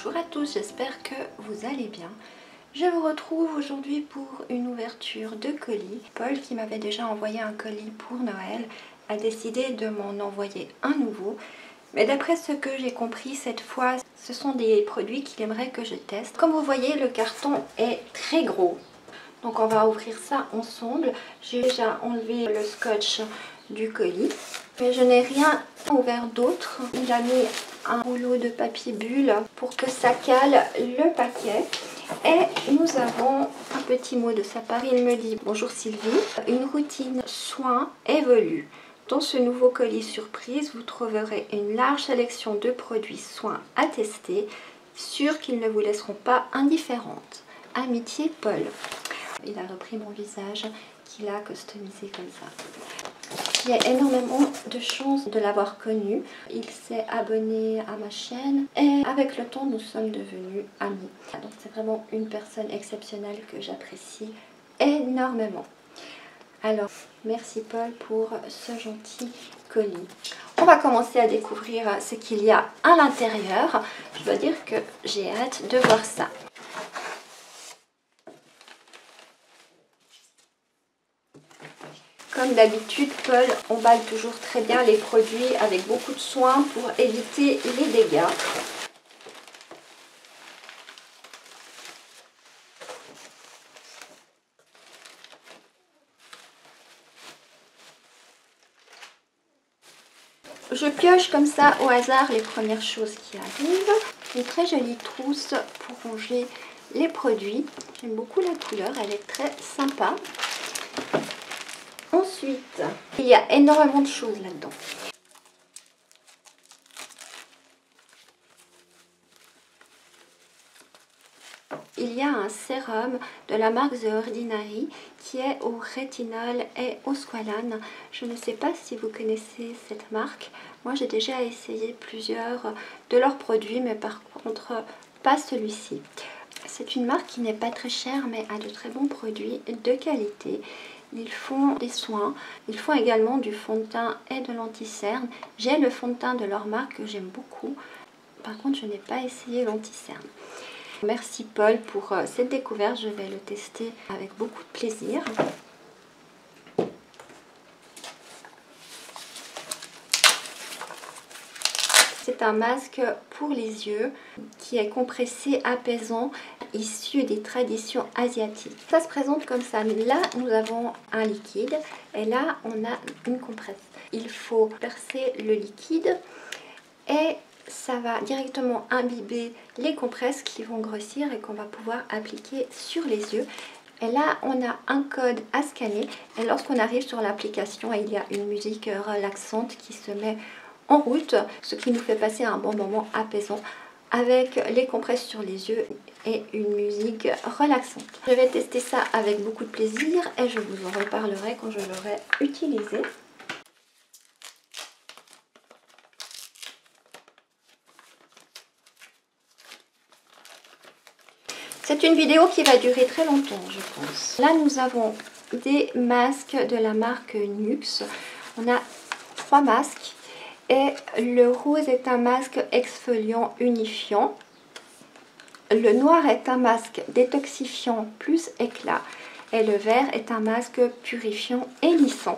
Bonjour à tous, j'espère que vous allez bien. Je vous retrouve aujourd'hui pour une ouverture de colis. Paul, qui m'avait déjà envoyé un colis pour Noël, a décidé de m'en envoyer un nouveau. Mais d'après ce que j'ai compris cette fois, ce sont des produits qu'il aimerait que je teste. Comme vous voyez, le carton est très gros. Donc on va ouvrir ça ensemble. J'ai déjà enlevé le scotch du colis. Mais je n'ai rien ouvert d'autre. Il a mis un rouleau de papier bulle pour que ça cale le paquet. Et nous avons un petit mot de sa part. Il me dit « Bonjour Sylvie, une routine soins évolue. Dans ce nouveau colis surprise, vous trouverez une large sélection de produits soins à tester, sûrs qu'ils ne vous laisseront pas indifférente. Amitié Paul ». Il a repris mon visage qu'il a customisé comme ça. Il y a énormément de chance de l'avoir connu. Il s'est abonné à ma chaîne et avec le temps nous sommes devenus amis. Donc c'est vraiment une personne exceptionnelle que j'apprécie énormément. Alors merci Paul pour ce gentil colis. On va commencer à découvrir ce qu'il y a à l'intérieur. Je dois dire que j'ai hâte de voir ça. Comme d'habitude, Paul emballe toujours très bien les produits avec beaucoup de soin pour éviter les dégâts. Je pioche comme ça au hasard les premières choses qui arrivent. Une très jolie trousse pour ranger les produits. J'aime beaucoup la couleur, elle est très sympa. Ensuite, il y a énormément de choses là-dedans. Il y a un sérum de la marque The Ordinary qui est au rétinol et au squalane. Je ne sais pas si vous connaissez cette marque. Moi, j'ai déjà essayé plusieurs de leurs produits, mais par contre, pas celui-ci. C'est une marque qui n'est pas très chère, mais a de très bons produits de qualité. Ils font des soins, ils font également du fond de teint et de l'anti-cerne. J'ai le fond de teint de leur marque que j'aime beaucoup. Par contre, je n'ai pas essayé l'anti-cerne. Merci Paul pour cette découverte, je vais le tester avec beaucoup de plaisir. C'est un masque pour les yeux qui est compressé, apaisant, issu des traditions asiatiques. Ça se présente comme ça. Là, nous avons un liquide et là, on a une compresse. Il faut percer le liquide et ça va directement imbiber les compresses qui vont grossir et qu'on va pouvoir appliquer sur les yeux. Et là, on a un code à scanner et lorsqu'on arrive sur l'application, il y a une musique relaxante qui se met en route, ce qui nous fait passer un bon moment apaisant avec les compresses sur les yeux et une musique relaxante. Je vais tester ça avec beaucoup de plaisir et je vous en reparlerai quand je l'aurai utilisé. C'est une vidéo qui va durer très longtemps, je pense. Là, nous avons des masques de la marque Nux. On a 3 masques. Et le rose est un masque exfoliant unifiant. Le noir est un masque détoxifiant plus éclat. Et le vert est un masque purifiant et lissant.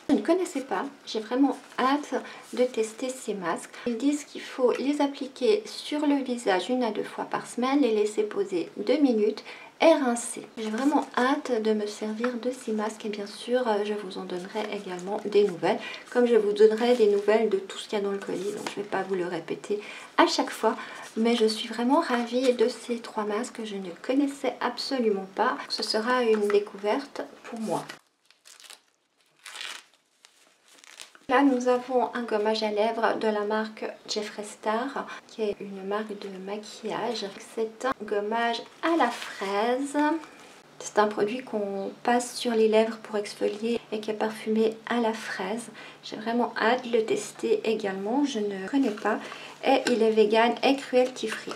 Je ne connaissais pas, j'ai vraiment hâte de tester ces masques. Ils disent qu'il faut les appliquer sur le visage 1 à 2 fois par semaine, les laisser poser 2 minutes et rincer. J'ai vraiment hâte de me servir de ces masques et bien sûr je vous en donnerai également des nouvelles. Comme je vous donnerai des nouvelles de tout ce qu'il y a dans le colis, donc je ne vais pas vous le répéter à chaque fois. Mais je suis vraiment ravie de ces 3 masques que je ne connaissais absolument pas. Ce sera une découverte pour moi. Là, nous avons un gommage à lèvres de la marque Jeffree Star, qui est une marque de maquillage. C'est un gommage à la fraise. C'est un produit qu'on passe sur les lèvres pour exfolier et qui est parfumé à la fraise. J'ai vraiment hâte de le tester également, je ne connais pas. Et il est vegan et cruelty free.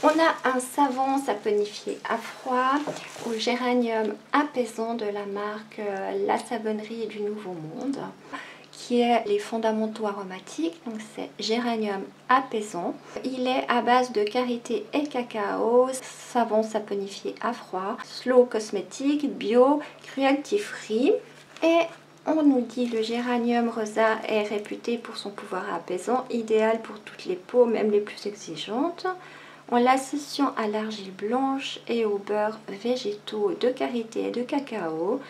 On a un savon saponifié à froid au géranium apaisant de la marque La Savonnerie du Nouveau Monde, qui est les fondamentaux aromatiques. Donc c'est géranium apaisant. Il est à base de karité et cacao, savon saponifié à froid, slow cosmétique, bio, cruelty free. Et on nous dit le géranium rosa est réputé pour son pouvoir apaisant, idéal pour toutes les peaux, même les plus exigeantes. En l'associant à l'argile blanche et aux beurres végétaux de karité et de cacao,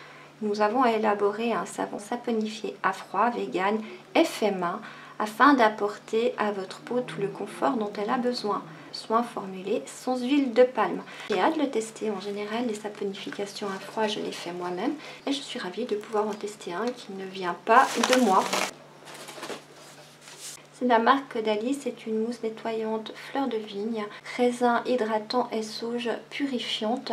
nous avons élaboré un savon saponifié à froid, vegan et fait main afin d'apporter à votre peau tout le confort dont elle a besoin. Soin formulé sans huile de palme. J'ai hâte de le tester. En général, les saponifications à froid, je les fais moi-même et je suis ravie de pouvoir en tester un qui ne vient pas de moi. C'est la marque Caudalie, c'est une mousse nettoyante fleur de vigne, raisin hydratant et sauge purifiante.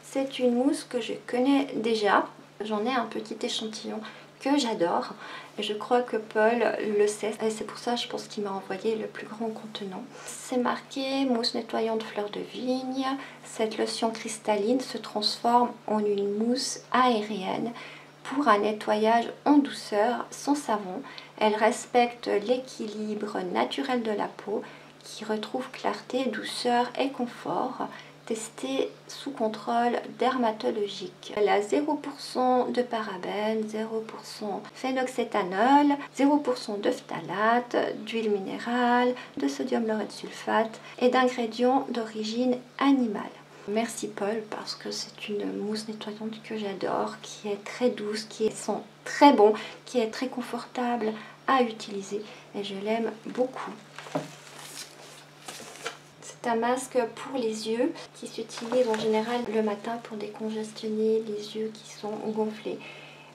C'est une mousse que je connais déjà. J'en ai un petit échantillon que j'adore et je crois que Paul le sait et c'est pour ça je pense qu'il m'a envoyé le plus grand contenant. C'est marqué mousse nettoyante fleur de vigne. Cette lotion cristalline se transforme en une mousse aérienne pour un nettoyage en douceur sans savon. Elle respecte l'équilibre naturel de la peau qui retrouve clarté, douceur et confort. Testée sous contrôle dermatologique. Elle a 0% de parabènes, 0% phénoxéthanol, 0% de phtalate, d'huile minérale, de sodium laureth sulfate et d'ingrédients d'origine animale. Merci Paul parce que c'est une mousse nettoyante que j'adore, qui est très douce, qui sent très bon, qui est très confortable à utiliser et je l'aime beaucoup. C'est un masque pour les yeux qui s'utilise en général le matin pour décongestionner les yeux qui sont gonflés.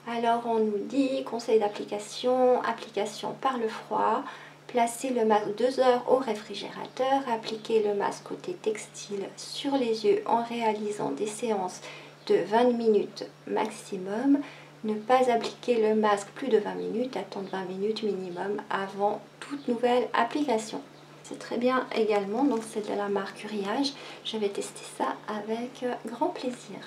Alors on nous dit conseil d'application, application par le froid, placez le masque 2 heures au réfrigérateur, appliquez le masque côté textile sur les yeux en réalisant des séances de 20 minutes maximum. Ne pas appliquer le masque plus de 20 minutes, attendre 20 minutes minimum avant toute nouvelle application. C'est très bien également, donc c'est de la marque Uriage. Je vais tester ça avec grand plaisir.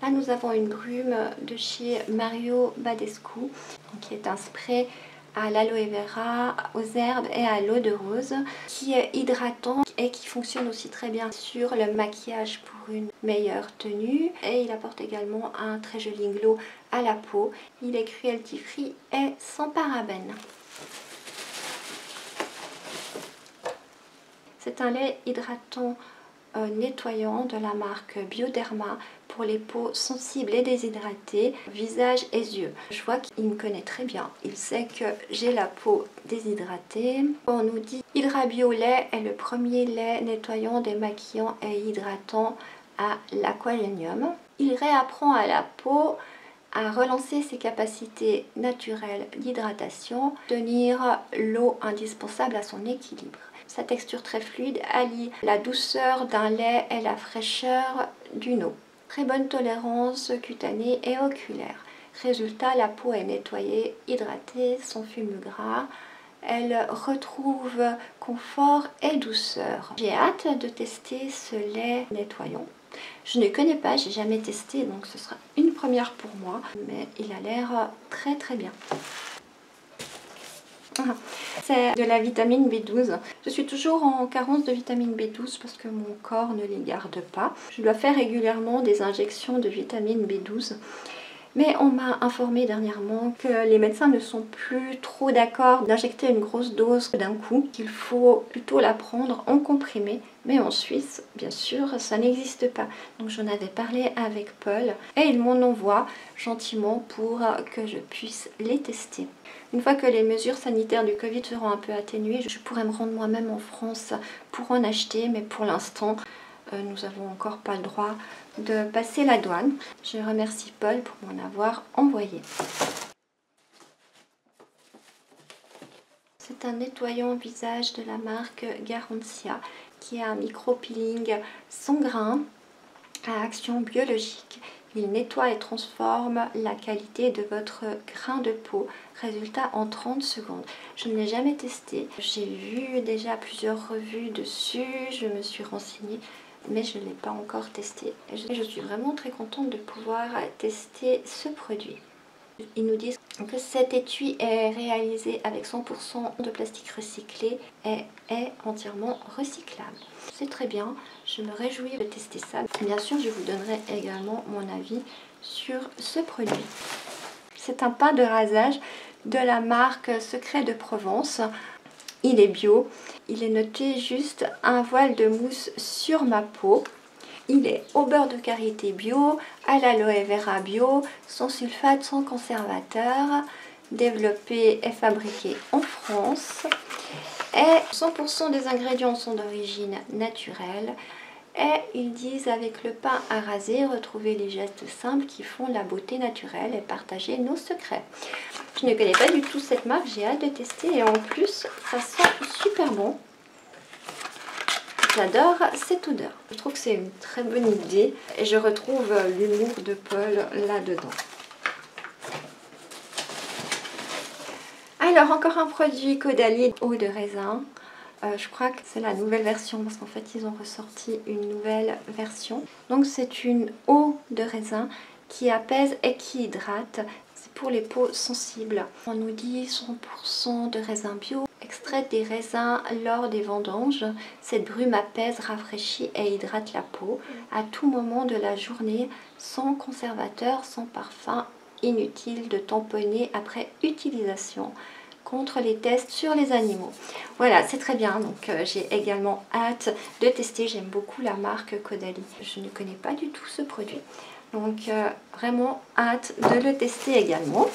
Là nous avons une brume de chez Mario Badescu, qui est un spray à l'aloe vera, aux herbes et à l'eau de rose, qui est hydratant et qui fonctionne aussi très bien sur le maquillage pour une meilleure tenue. Et il apporte également un très joli glow à la peau. Il est cruelty free et sans parabènes. C'est un lait hydratant nettoyant de la marque Bioderma pour les peaux sensibles et déshydratées, visage et yeux. Je vois qu'il me connaît très bien. Il sait que j'ai la peau déshydratée. On nous dit Hydra Bio lait est le premier lait nettoyant, démaquillant et hydratant à l'aquagénium. Il réapprend à la peau à relancer ses capacités naturelles d'hydratation, tenir l'eau indispensable à son équilibre. Sa texture très fluide allie la douceur d'un lait et la fraîcheur d'une eau. Très bonne tolérance cutanée et oculaire. Résultat, la peau est nettoyée, hydratée, sans fume gras. Elle retrouve confort et douceur. J'ai hâte de tester ce lait nettoyant. Je ne connais pas, j'ai jamais testé, donc ce sera une première pour moi, mais il a l'air très très bien. C'est de la vitamine B12. Je suis toujours en carence de vitamine B12 parce que mon corps ne les garde pas. Je dois faire régulièrement des injections de vitamine B12. Mais on m'a informé dernièrement que les médecins ne sont plus trop d'accord d'injecter une grosse dose d'un coup, qu'il faut plutôt la prendre en comprimé. Mais en Suisse, bien sûr, ça n'existe pas. Donc j'en avais parlé avec Paul et il m'en envoie gentiment pour que je puisse les tester. Une fois que les mesures sanitaires du Covid seront un peu atténuées, je pourrai me rendre moi-même en France pour en acheter, mais pour l'instant, nous n'avons encore pas le droit de passer la douane. Je remercie Paul pour m'en avoir envoyé. C'est un nettoyant visage de la marque Garantia qui a un micro-peeling sans grain à action biologique. Il nettoie et transforme la qualité de votre grain de peau. Résultat en 30 secondes. Je ne l'ai jamais testé. J'ai vu déjà plusieurs revues dessus. Je me suis renseignée, mais je ne l'ai pas encore testé. Je suis vraiment très contente de pouvoir tester ce produit. Ils nous disent que cet étui est réalisé avec 100% de plastique recyclé et est entièrement recyclable. C'est très bien, je me réjouis de tester ça. Bien sûr, je vous donnerai également mon avis sur ce produit. C'est un pain de rasage de la marque Secret de Provence. Il est bio, il est noté juste un voile de mousse sur ma peau. Il est au beurre de karité bio, à l'aloe vera bio, sans sulfate, sans conservateur, développé et fabriqué en France. Et 100% des ingrédients sont d'origine naturelle. Et ils disent avec le pain à raser, retrouvez les gestes simples qui font la beauté naturelle et partagez nos secrets. Je ne connais pas du tout cette marque, j'ai hâte de tester et en plus ça sent super bon. J'adore cette odeur. Je trouve que c'est une très bonne idée et je retrouve l'humour de Paul là-dedans. Alors encore un produit Caudalie eau de raisin. Je crois que c'est la nouvelle version parce qu'en fait ils ont ressorti une nouvelle version. Donc c'est une eau de raisin qui apaise et qui hydrate. C'est pour les peaux sensibles. On nous dit 100% de raisin bio. Extrait des raisins lors des vendanges. Cette brume apaise, rafraîchit et hydrate la peau à tout moment de la journée, sans conservateur, sans parfum. Inutile de tamponner après utilisation. Contre les tests sur les animaux. Voilà, c'est très bien. Donc j'ai également hâte de tester. J'aime beaucoup la marque Caudalie. Je ne connais pas du tout ce produit. Donc vraiment hâte de le tester également.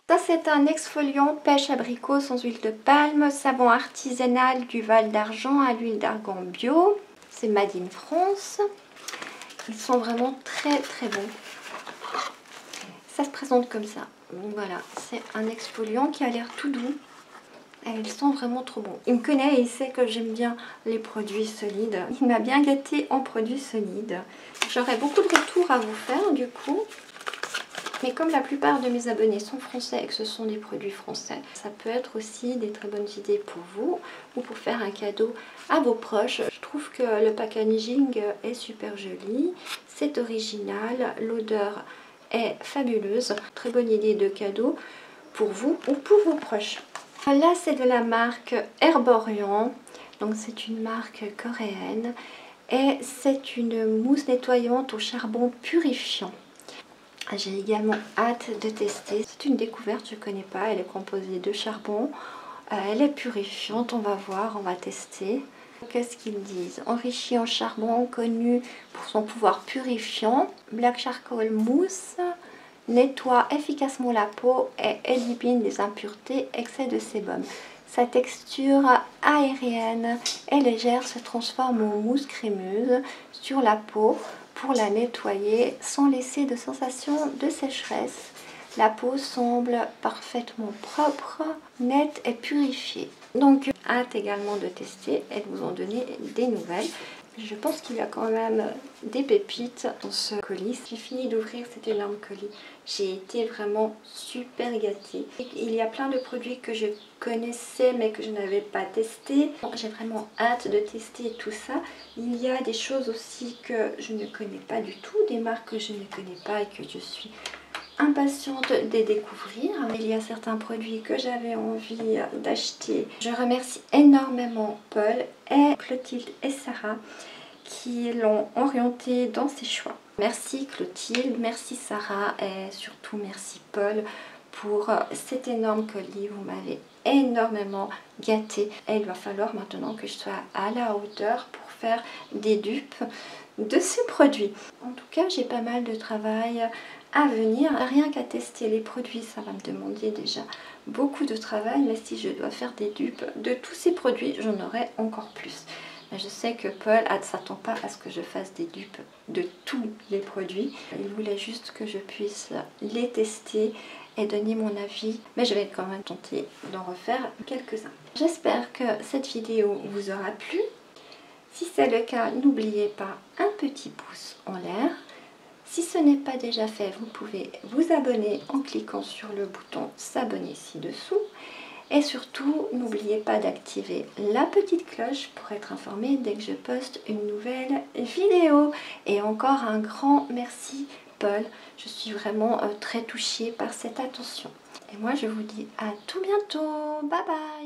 Ça c'est un exfoliant pêche abricot sans huile de palme, savon artisanal du Val d'Argent à l'huile d'argan bio. C'est Made in France. Ils sont vraiment très très bons. Ça se présente comme ça. Donc voilà, c'est un exfoliant qui a l'air tout doux. Et il sent vraiment trop bon. Il me connaît et il sait que j'aime bien les produits solides. Il m'a bien gâté en produits solides. J'aurai beaucoup de retours à vous faire du coup. Mais comme la plupart de mes abonnés sont français et que ce sont des produits français, ça peut être aussi des très bonnes idées pour vous ou pour faire un cadeau à vos proches. Je trouve que le packaging est super joli, c'est original, l'odeur est fabuleuse. Très bonne idée de cadeau pour vous ou pour vos proches. Là c'est de la marque Herborian, donc c'est une marque coréenne et c'est une mousse nettoyante au charbon purifiant. J'ai également hâte de tester. C'est une découverte, je ne connais pas. Elle est composée de charbon. Elle est purifiante, on va voir, on va tester. Qu'est-ce qu'ils disent? Enrichi en charbon, connu pour son pouvoir purifiant. Black Charcoal Mousse nettoie efficacement la peau et élimine les impuretés, excès de sébum. Sa texture aérienne et légère se transforme en mousse crémeuse sur la peau pour la nettoyer sans laisser de sensation de sécheresse. La peau semble parfaitement propre, nette et purifiée. Donc hâte également de tester et de vous en donner des nouvelles. Je pense qu'il y a quand même des pépites dans ce colis. J'ai fini d'ouvrir cet énorme colis. J'ai été vraiment super gâtée. Il y a plein de produits que je connaissais mais que je n'avais pas testé. J'ai vraiment hâte de tester tout ça. Il y a des choses aussi que je ne connais pas du tout, des marques que je ne connais pas et que je suis impatiente de découvrir. Il y a certains produits que j'avais envie d'acheter. Je remercie énormément Paul et Clotilde et Sarah qui l'ont orienté dans ses choix. Merci Clotilde, merci Sarah et surtout merci Paul pour cet énorme colis. Vous m'avez énormément gâté et il va falloir maintenant que je sois à la hauteur pour faire des dupes de ces produits. En tout cas, j'ai pas mal de travail à venir. Rien qu'à tester les produits, ça va me demander déjà beaucoup de travail, mais si je dois faire des dupes de tous ces produits, j'en aurai encore plus. Mais je sais que Paul ne s'attend pas à ce que je fasse des dupes de tous les produits. Il voulait juste que je puisse les tester et donner mon avis, mais je vais quand même tenter d'en refaire quelques-uns. J'espère que cette vidéo vous aura plu. Si c'est le cas, n'oubliez pas un petit pouce en l'air. Si ce n'est pas déjà fait, vous pouvez vous abonner en cliquant sur le bouton s'abonner ci-dessous. Et surtout, n'oubliez pas d'activer la petite cloche pour être informé dès que je poste une nouvelle vidéo. Et encore un grand merci Paul, je suis vraiment très touchée par cette attention. Et moi je vous dis à tout bientôt, bye bye.